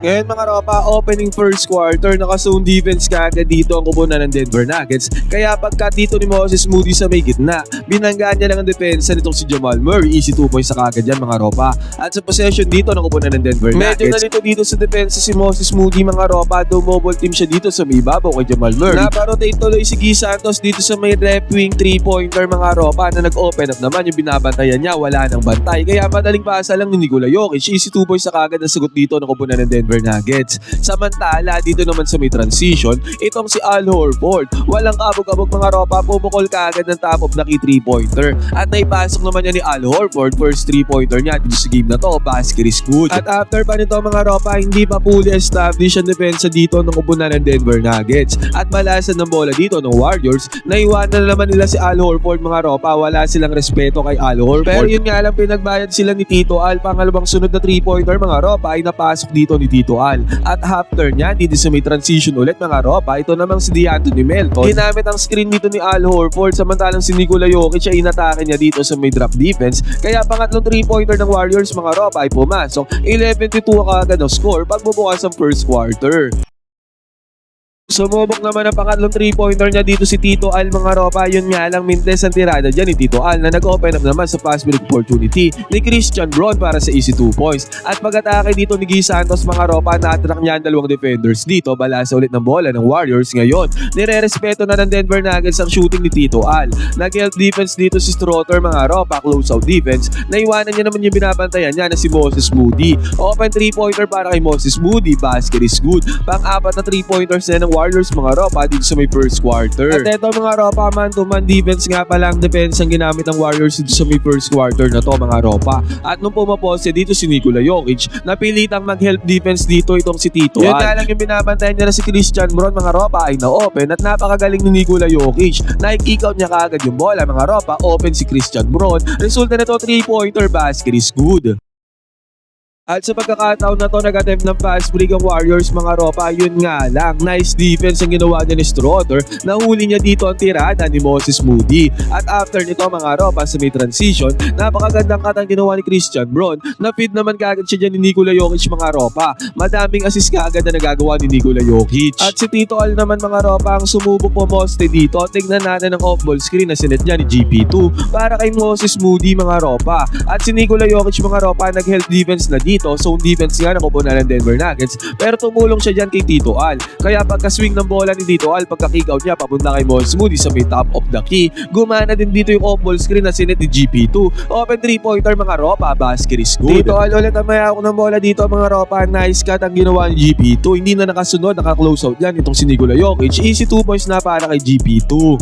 Ngayon mga ropa, opening first quarter, naka-zone defense kaagad dito ang kupunan ng Denver Nuggets. Kaya pagka dito ni Moses Moody sa may gitna, binanggaan niya lang ang depensa nitong si Jamal Murray. Easy 2 points sa kaagad yan mga ropa. At sa possession dito ng kupunan ng Denver Nuggets, medyo nalito dito sa depensa si Moses Moody mga ropa. Do mobile team siya dito sa may ibabaw kay Jamal Murray. Naparotate tuloy si Guy Santos dito sa may left wing 3-pointer mga ropa na nag-open up naman yung binabantayan niya. Wala nang bantay. Kaya madaling pasa lang ni Nikola Jokic. Easy 2 points sa kaagad ang sagot dito ng kupunan ng Denver Nuggets. Samantala, dito naman sa may transition, itong si Al Horford. Walang kabog-kabog mga ropa, pumukol kaagad ng top of the key 3-pointer. At naipasok naman niya ni Al Horford, first 3-pointer niya dito sa game na to, basket is good. At after pa nito mga ropa, hindi pa fully established ang depensa dito ng kupunan ng Denver Nuggets. At balasan ng bola dito ng Warriors, naiwanan na naman nila si Al Horford mga ropa, wala silang respeto kay Al Horford. Pero yun nga lang, pinagbayad sila ni Tito Al, pangalawang sunod na 3-pointer mga ropa ay napasok dito ni Tito Al. At after niya, dito sa may transition ulit mga ropa, ito namang si DeAnthony Melton. Ginamit ang screen dito ni Al Horford, samantalang si Nikola Jokic ay inatake niya dito sa may drop defense. Kaya pangatlong 3-pointer ng Warriors mga ropa ay pumasok. 11-2 kaagad ang score pagbubukas ang first quarter. Sumubok naman ang pangatlong 3-pointer niya dito si Tito Al mga ropa. Yun nga lang, mintes ang tirada dyan ni Tito Al na nag-open up naman sa pass break opportunity ni Christian Braun para sa easy 2 points. At pag-atake dito ni Guy Santos mga ropa, na-attract niya ang dalawang defenders dito. Balasa ulit ng bola ng Warriors ngayon. Nire-respeto na ng Denver Nuggets ang shooting ni Tito Al. Nag-help defense dito si Strother mga ropa, close out defense. Naiwanan niya naman yung binabantayan niya na si Moses Moody. Open 3-pointer para kay Moses Moody, basket is good. Pang-apat na 3-pointers na ng Warriors mga ropa dito sa may first quarter. At eto mga ropa, man-to-man defense nga pala ang defense ang ginamit ng Warriors dito sa may first quarter na to mga ropa. At nung pumapose dito si Nikola Jokic, napilitang mag-help defense dito itong si Tito Al. Yun nga lang yung binabantayan niya na si Christian Braun mga ropa ay na-open at napakagaling ni Nikola Jokic. Na-kick out niya kaagad yung bola mga ropa, open si Christian Braun. Resulta nito 3-pointer, basket is good. At sa pagkakataon na to, nag-attempt ng fast break ang Warriors mga ropa. Yun nga lang, nice defense ang ginawa niya ni Strother. Nahuli niya dito ang tirada ni Moses Moody. At after nito mga ropa sa may transition, napakagandang katang ginawa ni Christian Braun. Na-feed naman kaagad siya dyan ni Nikola Jokic mga ropa. Madaming assist kaagad na nagagawa ni Nikola Jokic. At si Tito Al naman mga ropa ang sumubok pumoste dito. Tignan natin ang off-ball screen na sinet niya ni GP2 para kay Moses Moody mga ropa. At si Nikola Jokic mga ropa nag-help defense na dito. Zone defense nga ng kupunan ng Denver Nuggets, pero tumulong siya dyan kay Tito Al. Kaya pagka-swing ng bola ni Tito Al, pagka-kick out niya papunta kay Moses Moody sa may top of the key, gumana din dito yung off-ball screen na sinet ni GP2. Open 3-pointer mga ropa, basket is good. Tito Al ulit ang mayako ng bola dito mga ropa. Nice cut ang ginawa ni GP2. Hindi na nakasunod, naka-close out yan itong si Nikola Jokic. Easy 2 points na para kay GP2.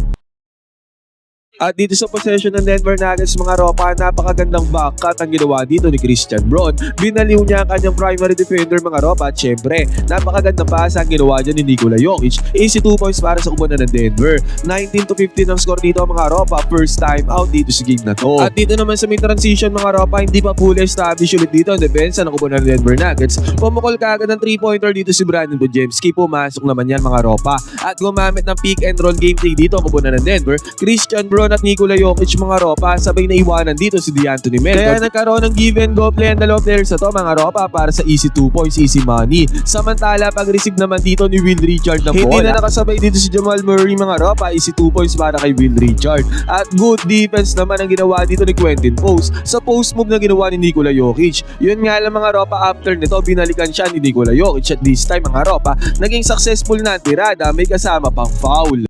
At dito sa possession ng Denver Nuggets mga ropa, napakagandang back cut ang ginawa dito ni Christian Braun. Binaliw niya ang kanyang primary defender mga ropa at syempre, napakagandang pasa ang ginawa dyan ni Nikola Jokic. Easy 2 points para sa kupunan ng Denver. 19-15 ang score dito mga ropa, first time out dito sa game na to. At dito naman sa may transition mga ropa, hindi pa fully established ulit dito ang depensa ng kupunan ng Denver Nuggets. Pumukol kaagad ng 3-pointer dito si Brandon Podziemski, pumasok naman yan mga ropa. At gumamit ng pick and roll gameplay dito ang kupunan ng Denver. Christian Braun at Nikola Jokic mga ropa, sabay na iwanan dito si DeAnthony Melton. Kaya nagkaroon ng give and go play ang dalawang players na to mga ropa para sa easy 2 points, easy money. Samantala pag-receive naman dito ni Will Richard ng bola, hindi na nakasabay dito si Jamal Murray mga ropa, easy 2 points para kay Will Richard. At good defense naman ang ginawa dito ni Quentin Post sa post move na ginawa ni Nikola Jokic. Yun nga lang mga ropa, after nito binalikan siya ni Nikola Jokic at this time mga ropa, naging successful na ang tirada, may kasama pang foul.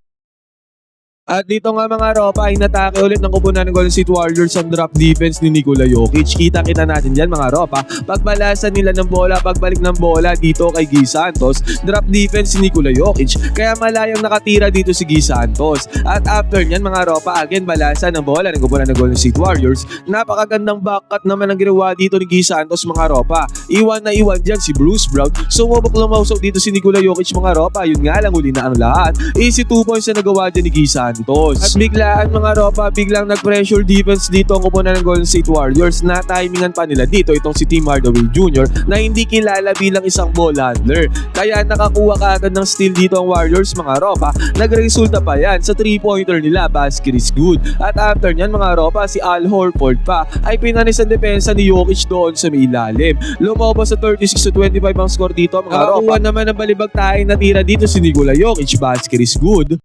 At dito nga mga ropa ay natake ulit ng kupunan ng Golden State Warriors ang drop defense ni Nikola Jokic. Kita-kita natin dyan mga ropa. Pagbalasan nila ng bola, pagbalik ng bola dito kay Guy Santos, drop defense si Nikola Jokic. Kaya malayang nakatira dito si Guy Santos. At after nyan mga ropa, again balasan ng bola ng kupunan ng Golden State Warriors. Napakagandang backcut naman ang ginawa dito ni Guy Santos mga ropa. Iwan na iwan dyan si Bruce Brown. Sumubok lumausok dito si Nikola Jokic mga ropa. Yun nga lang, huli na ang lahat. Easy 2 points na nagawa dyan ni Guy Santos. Santos. At biglaan mga ropa, biglang nag-pressure defense dito ang kupunan ng Golden State Warriors na timingan pa nila dito itong si Tim Hardaway Jr. na hindi kilala bilang isang ball handler. Kaya nakakuha kaagad ng steal dito ang Warriors mga ropa. Nagresulta pa yan sa 3-pointer nila, basket is good. At after nyan mga ropa, si Al Horford pa ay pinanis ang depensa ni Jokic doon sa may ilalim. Lumabas sa 36-25 ang score dito mga ropa. Nakakuha naman ng balibag tayong natira dito si Nikola Jokic, basket is good.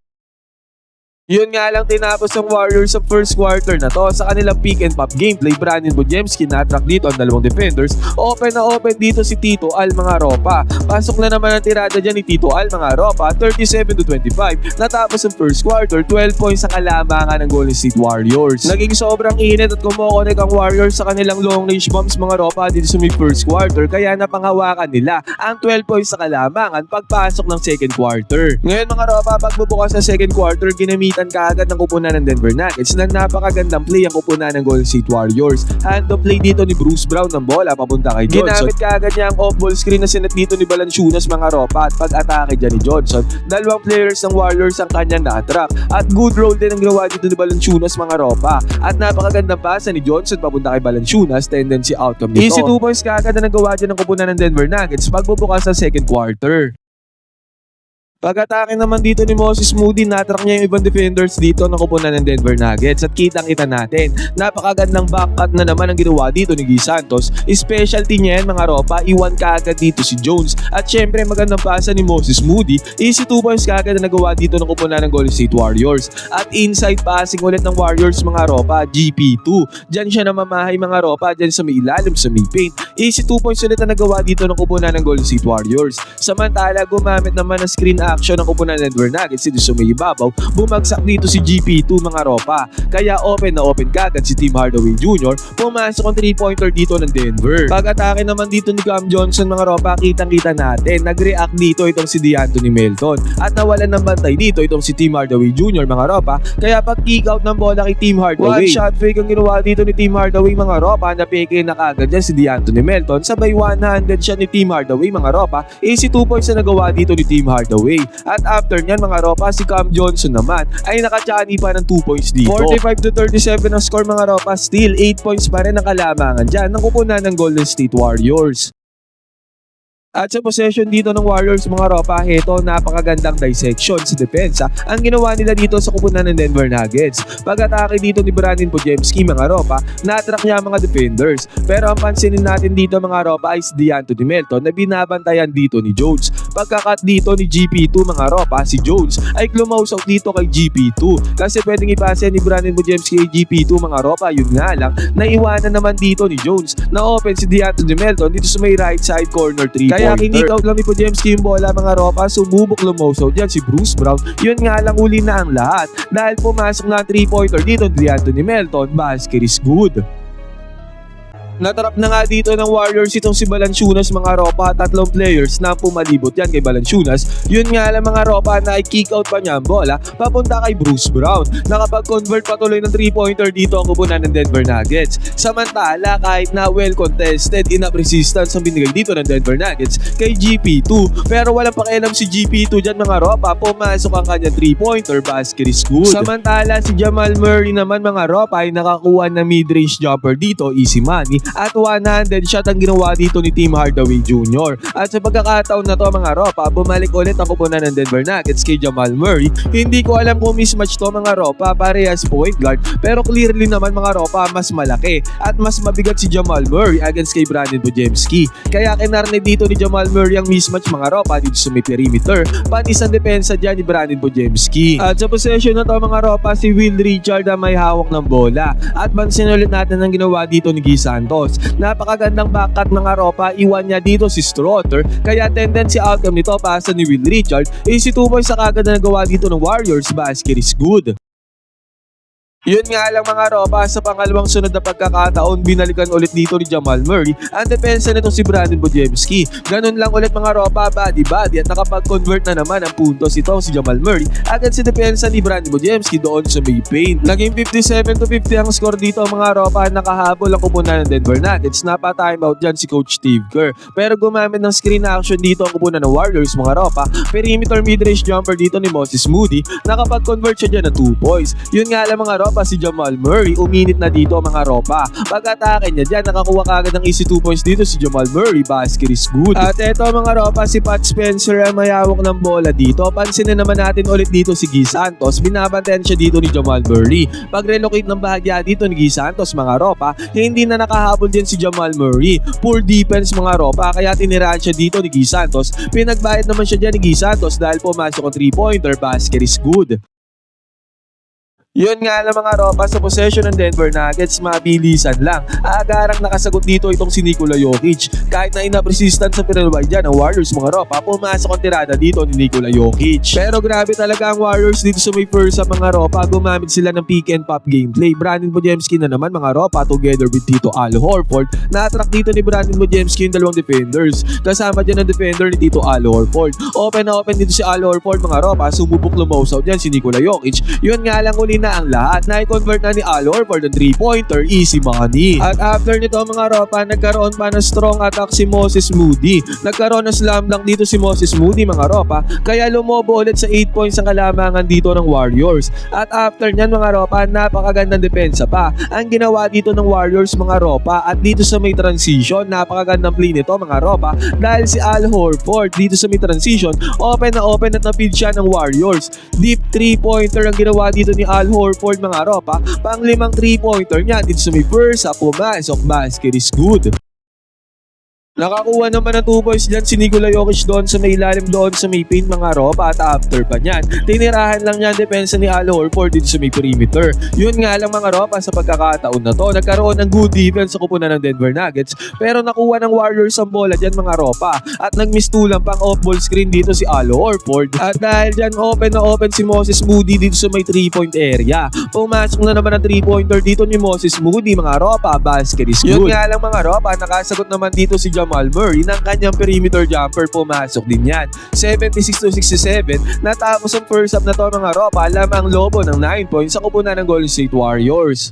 Yun nga lang tinapos ng Warriors sa first quarter na to. Sa kanilang pick and pop gameplay, Brandon Bujemski na-track dito ang dalawang defenders. Open na open dito si Tito Al mga ropa. Pasok na naman ang tirada dyan ni Tito Al mga ropa, 37-25. Natapos ang first quarter, 12 points ang kalamangan ng Golden State Warriors. Naging sobrang init at kumokonek ang Warriors sa kanilang long range bombs mga ropa dito sa may first quarter. Kaya napanghawakan nila ang 12 points sa kalamangan pagpasok ng second quarter. Ngayon mga ropa, pagbubukas ng second quarter, ginamitan kaagad ng kupunan ng Denver Nuggets na napakagandang play ang kupunan ng Golden State Warriors. Hand-off play dito ni Bruce Brown ng bola papunta kay Johnson. Ginamit kaagad niya ang off-ball screen na sinet dito ni Valanciunas mga ropa at pag-atake dyan ni Johnson. Dalawang players ng Warriors ang kanyang na-attract at good roll din ang ginawa dito ni Valanciunas mga ropa. At napakagandang pasa ni Johnson papunta kay Valanciunas, tendency outcome nito. Easy 2 points kaagad na nagawa dyan ng kupunan ng Denver Nuggets pagbubukas sa second quarter. Pag-atake naman dito ni Moses Moody, natrack niya yung ibang defenders dito ng kupunan ng Denver Nuggets at kitang-kita natin. Napakagandang backcut na naman ang ginawa dito ni Guy Santos. Specialty niya yan mga ropa, iwan kaagad dito si Jones. At syempre magandang pasa ni Moses Moody, easy 2 points kaagad na nagawa dito ng kupunan ng Golden State Warriors. At inside passing ulit ng Warriors mga ropa, GP2. Diyan siya namamahay mga ropa, diyan sa may ilalim sa may paint. Easy 2 points ulit na nagawa dito ng kupunan ng Golden State Warriors. Samantala gumamit naman ng screen action ng kupunan ng Denver Nuggets dito sa may ibabaw, bumagsak dito si GP2 mga ropa. Kaya open na open kagad si Tim Hardaway Jr. Pumasok ang 3-pointer dito ng Denver. Pag-atake naman dito ni Cam Johnson mga ropa, kitang-kita natin. Nag-react dito itong si DeAnthony Melton at nawalan ng bantay dito itong si Tim Hardaway Jr. mga ropa. Kaya pag kick out ng bola kay Tim Hardaway, one shot fake ang ginawa dito ni Tim Hardaway mga ropa, na peke na kagad dyan si DeAnthony Melton. Sabay one-handed siya ni Tim Hardaway mga ropa. Easy 2 points na nagawa dito ni Tim Hardaway. At after nyan mga ropa, si Cam Johnson naman ay nakachani pa ng 2 points dito. 45-37 ang score mga ropa, still 8 points pa rin ang kalamangan dyan ng kupunan ng Golden State Warriors. At sa possession dito ng Warriors mga ropa, heto napakagandang dissection sa depensa ang ginawa nila dito sa kupunan ng Denver Nuggets. Pag-atake dito ni Brandon Bujemski mga ropa, na-attract niya mga defenders. Pero ang pansinin natin dito mga ropa ay si DeAnthony Melton na binabantayan dito ni Jones. Pagkakat dito ni GP2 mga ropa, si Jones ay klumausok dito kay GP2 kasi pwedeng ipasa ni Brandon Bujemski kay GP2 mga ropa. Yun nga lang, naiwanan naman dito ni Jones na open si DeAnthony Melton dito sa may right side corner 3. Kaya kinik out lang ni Bujemski yung bola mga ropa, sumubok lumoso dyan si Bruce Brown. Yun nga lang, uli na ang lahat dahil pumasok na 3-pointer dito ni DeAnthony Melton, basket is good. Natrap na nga dito ng Warriors itong si Valanciunas mga ropa, tatlong players na pumalibot yan kay Valanciunas. Yun nga lang mga ropa, na i-kick out pa niya ang bola papunta kay Bruce Brown. Nakapag-convert patuloy ng 3-pointer dito ang kupunan ng Denver Nuggets. Samantala kahit na well contested, enough resistance ang binigay dito ng Denver Nuggets kay GP2. Pero walang pakialam si GP2 dyan mga ropa, pumasok ang kanya 3-pointer, basket is good. Samantala si Jamal Murray naman mga ropa ay nakakuha na mid-range jumper dito, easy money. At one-handed shot ang ginawa dito ni Tim Hardaway Jr. At sa pagkakataon na to mga ropa, bumalik ulit ang kupunan ng Denver Nuggets kay Jamal Murray. Hindi ko alam kung mismatch to mga ropa, parehas point guard, pero clearly naman mga ropa, mas malaki at mas mabigat si Jamal Murray against kay Brandon Bujemski. Kaya kinarne dito ni Jamal Murray ang mismatch mga ropa dito sa may perimeter, pati sa depensa dyan ni Brandon Bujemski. At sa possession na to mga ropa, si Will Richard ang may hawak ng bola. At pansin ulit natin ang ginawa dito ni Guy Santos. Napakagandang backcut mga ropa, iwan niya dito si Strother, kaya tendency outcome nito pasa ni Will Richard. Easy 2 points sa kagad na nagawa dito ng Warriors, basket is good. Yun nga lang mga ropa, sa pangalawang sunod na pagkakataon, binalikan ulit dito ni Jamal Murray ang depensa nito si Brandon Bujemski. Ganun lang ulit mga ropa, body-body at nakapag-convert na naman ang puntos itong si Jamal Murray agad sa depensa ni Brandon Bujemski doon sa may paint. Naging 57-50 ang score dito mga ropa, nakahabol ang kupunan ng Denver Nuggets. Napa-timeout dyan si Coach Steve Kerr. Pero gumamit ng screen action dito ang kupunan ng Warriors mga ropa. Perimeter mid-range jumper dito ni Moses Moody, nakapag-convert siya dyan ng 2 points. Yun nga lang mga ropa, si Jamal Murray, uminit na dito mga ropa. Pag-atake niya dyan, nakakuha kagad ng easy 2 points dito si Jamal Murray, basket is good. At eto mga ropa, si Pat Spencer ang mayawak ng bola dito. Pansinin naman natin ulit dito si Guy Santos, binabantayan siya dito ni Jamal Murray. Pag-relocate ng bahagya dito ni Guy Santos mga ropa, hindi na nakahabol din si Jamal Murray. Poor defense mga ropa, kaya tinirahan siya dito ni Guy Santos. Pinagbayad naman siya dyan ni Guy Santos dahil pumasok ang 3-pointer, basket is good. Yun nga lang mga ropa, sa possession ng Denver Nuggets, mabilisan lang. Agarang nakasagot dito itong si Nikola Jokic. Kahit na ina-resistant sa pinalaway dyan ang Warriors mga ropa, pumasok ang tirada dito ni Nikola Jokic. Pero grabe talaga ang Warriors dito sa may first up mga ropa, gumamit sila ng pick and pop gameplay. Brandon Bujemski na naman mga ropa, together with Tito Al Horford. Na-attract dito ni Brandon Bujemski yung dalawang defenders. Kasama dyan ang defender ni Tito Al Horford. Open na open dito si Al Horford mga ropa, sumubok lumausaw dyan si Nikola Jokic. Yun nga lang uli na ang lahat. Na-convert na ni Al Horford ng 3-pointer, easy money. At after nito mga ropa, nagkaroon pa ng strong attack si Moses Moody. Nagkaroon ng slam dunk dito si Moses Moody mga ropa, kaya lumobo ulit sa 8 points ang kalamangan dito ng Warriors. At after nyan mga ropa, napakagandang depensa pa ang ginawa dito ng Warriors mga ropa. At dito sa may transition, napakagandang play nito mga ropa, dahil si Al Horford dito sa may transition, open at na-feed siya ng Warriors. Deep 3-pointer ang ginawa dito ni Al Horford mga ropa, pang 5 3-pointer niya dito sa may first up, pumasok, basket is good. Nakakuha naman ng 2 points dyan si Nikola Jokic doon sa may ilalim doon sa may paint mga ropa. At after pa niyan, tinirahan lang niya ang depensa ni Al Horford dito sa may perimeter. Yun nga lang mga ropa, sa pagkakataon na to, nagkaroon ng good defense sa kupunan ng Denver Nuggets, pero nakuha ng Warriors ang bola dyan mga ropa, at nagmistulang pang off-ball screen dito si Al Horford. At dahil dyan open na open si Moses Moody dito sa may 3-point area, pumasok na naman ang 3-pointer dito ni Moses Moody mga ropa, basket is good. Yun nga lang mga ropa, nakasagot naman dito si Jamal Murray ng kanyang perimeter jumper, pumasok din yan. 76-67, natapos ang first up na to mga ropa, lamang lobo ng 9 points sa kupunan ng Golden State Warriors.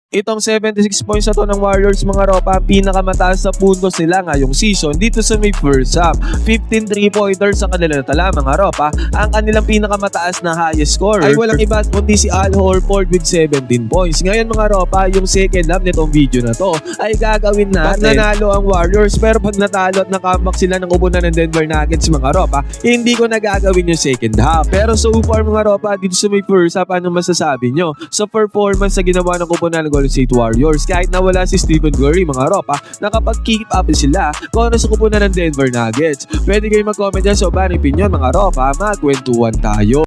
Itong 76 points na to ng Warriors mga ropa, pinakamataas sa puntos nila ngayong season dito sa may first half. 15 3-pointers ang kanila natala mga ropa. Ang kanilang pinakamataas na highest scorer ay walang iba kundi si Al Horford with 17 points. Ngayon mga ropa, yung second half nitong video na to ay gagawin natin. Pag nanalo ang Warriors, pero pag natalo at nakambak sila ng kupunan ng Denver Nuggets mga ropa, hindi ko nagagawin yung second half. Pero so far mga ropa, dito sa may first half, ano masasabi nyo sa performance na ginawa ng kupunan ng Golden State Warriors? Kahit nawala si Stephen Curry mga ropa, nakapag-keep up sila kontra sa kupunan ng Denver Nuggets. Pwede kayo mag-comment dyan sa bang opinion mga ropa, magkwentuhan tayo.